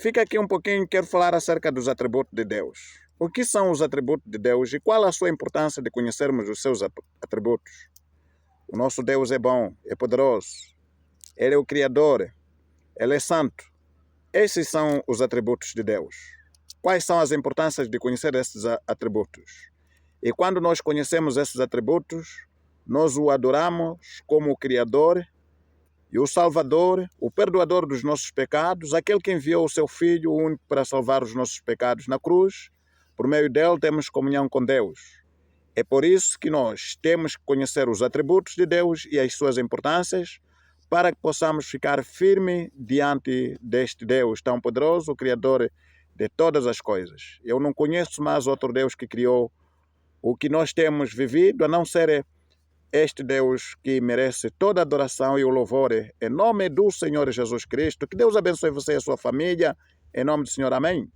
Fica aqui um pouquinho, quero falar acerca dos atributos de Deus. O que são os atributos de Deus e qual a sua importância de conhecermos os seus atributos? O nosso Deus é bom, é poderoso, Ele é o Criador, Ele é santo. Esses são os atributos de Deus. Quais são as importâncias de conhecer esses atributos? E quando nós conhecemos esses atributos, nós o adoramos como o Criador e o Salvador, o perdoador dos nossos pecados, aquele que enviou o seu Filho único para salvar os nossos pecados na cruz. Por meio dele temos comunhão com Deus. É por isso que nós temos que conhecer os atributos de Deus e as suas importâncias para que possamos ficar firmes diante deste Deus tão poderoso, o Criador de todas as coisas. Eu não conheço mais outro Deus que criou o que nós temos vivido, a não ser este Deus que merece toda a adoração e o louvor, em nome do Senhor Jesus Cristo. Que Deus abençoe você e a sua família, em nome do Senhor, amém.